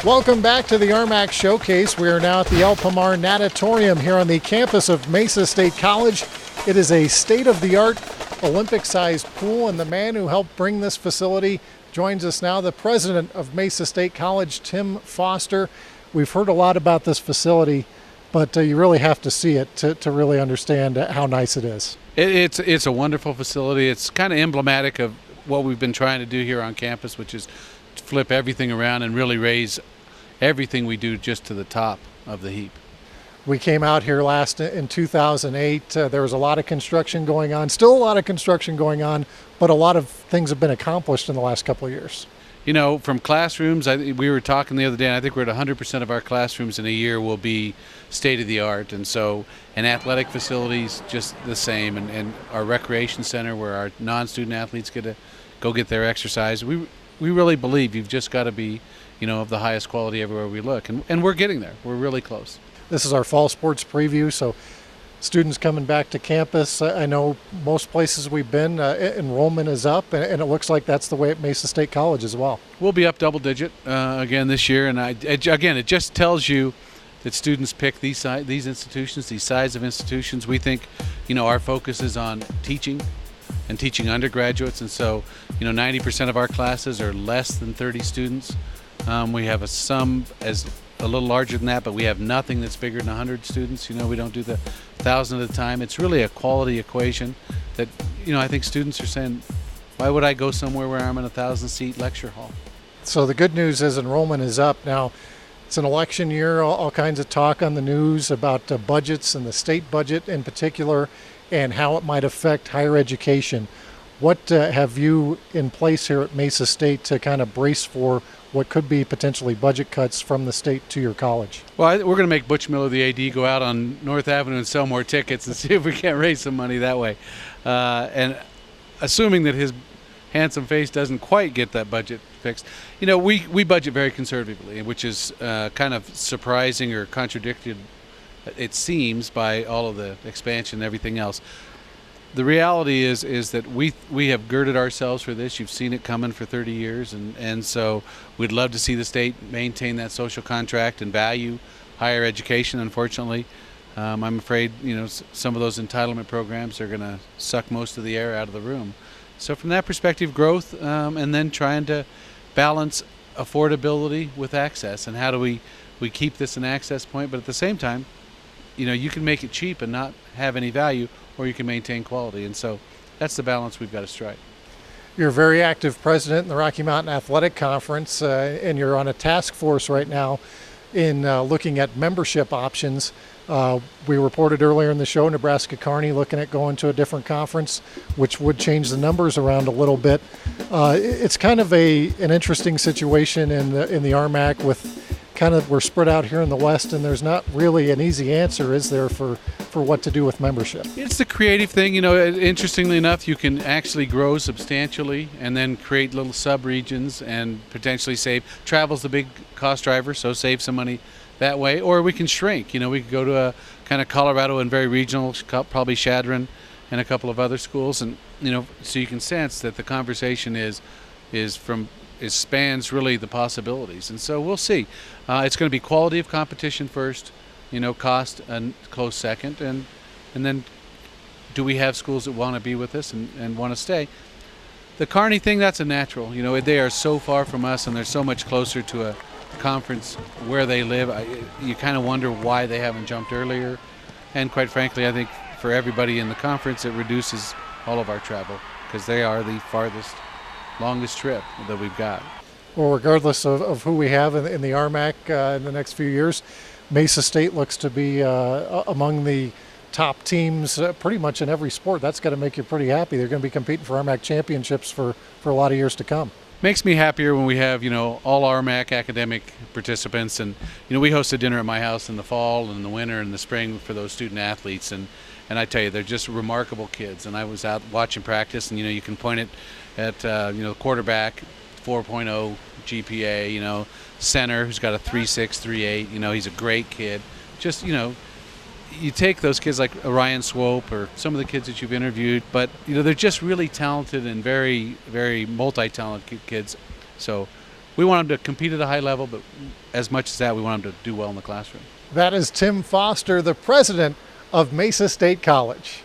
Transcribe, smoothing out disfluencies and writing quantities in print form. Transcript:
Welcome back to the RMAC Showcase. We are now at the El Pomar Natatorium here on the campus of Mesa State College. It is a state-of-the-art Olympic-sized pool, and the man who helped bring this facility joins us now, the president of Mesa State College, Tim Foster. We've heard a lot about this facility, but you really have to see it to really understand how nice it is. It's a wonderful facility. It's kind of emblematic of what we've been trying to do here on campus, which is to flip everything around and really raise everything we do just to the top of the heap. We came out here last in 2008. There was a lot of construction going on, still a lot of construction going on, but a lot of things have been accomplished in the last couple of years. You know, from classrooms, we were talking the other day, and I think we're at 100% of our classrooms in a year will be state-of-the-art, and athletic facilities just the same, and our recreation center where our non-student athletes get to go get their exercise. We really believe you've just got to be, of the highest quality everywhere we look, and we're getting there. We're really close. This is our fall sports preview, so students coming back to campus. I know most places we've been, enrollment is up, and it looks like that's the way at Mesa State College as well. We'll be up double-digit again this year, and again, it just tells you that students pick these institutions, these size of institutions. We think, our focus is on teaching and teaching undergraduates, and so 90% of our classes are less than 30 students. We have some as a little larger than that, but we have nothing that's bigger than 100 students. We don't do the 1,000 at a time. It's really a quality equation that I think students are saying, why would I go somewhere where I'm in a 1,000-seat lecture hall? So the good news is enrollment is up. Now it's an election year, all kinds of talk on the news about budgets and the state budget in particular and how it might affect higher education. What have you in place here at Mesa State to kind of brace for what could be potentially budget cuts from the state to your college? Well, we're going to make Butch Miller, the AD, go out on North Avenue and sell more tickets and see if we can't raise some money that way. And assuming that his handsome face doesn't quite get that budget fixed, we budget very conservatively, which is kind of surprising or contradicted, it seems, by all of the expansion and everything else. The reality is that we have girded ourselves for this. You've seen it coming for 30 years, and so we'd love to see the state maintain that social contract and value higher education. Unfortunately, I'm afraid some of those entitlement programs are going to suck most of the air out of the room. So from that perspective, growth, and then trying to balance affordability with access, and how do we keep this an access point, but at the same time, you can make it cheap and not have any value, or you can maintain quality. And so that's the balance we've got to strike. You're a very active president in the Rocky Mountain Athletic Conference, and you're on a task force right now in looking at membership options. We reported earlier in the show, Nebraska Kearney looking at going to a different conference, which would change the numbers around a little bit. It's kind of an interesting situation in the RMAC with we're spread out here in the West, and there's not really an easy answer, is there, for what to do with membership? It's the creative thing. Interestingly enough, you can actually grow substantially and then create little sub-regions and potentially save. Travel's the big cost driver, so save some money that way. Or we can shrink. We could go to a kind of Colorado and very regional, probably Chadron and a couple of other schools. And, so you can sense that the conversation spans really the possibilities, and so we'll see. It's going to be quality of competition first, cost a close second, and then do we have schools that want to be with us and want to stay? The Kearney thing, that's a natural. They are so far from us, and they're so much closer to a conference where they live. You kind of wonder why they haven't jumped earlier, and quite frankly, I think for everybody in the conference, it reduces all of our travel because they are the farthest, longest trip that we've got. Well, regardless of who we have in the RMAC in the next few years, Mesa State looks to be among the top teams pretty much in every sport. That's got to make you pretty happy. They're going to be competing for RMAC championships for a lot of years to come. Makes me happier when we have, all RMAC academic participants, and, we host a dinner at my house in the fall and the winter and the spring for those student athletes, and I tell you, they're just remarkable kids. And I was out watching practice, and, you can point it at, quarterback, 4.0 GPA, center who's got a 3.6, 3.8, he's a great kid. Just, you take those kids like Ryan Swope or some of the kids that you've interviewed, but they're just really talented and very, very multi-talented kids. So we want them to compete at a high level, but as much as that, we want them to do well in the classroom. That is Tim Foster, the president of Mesa State College.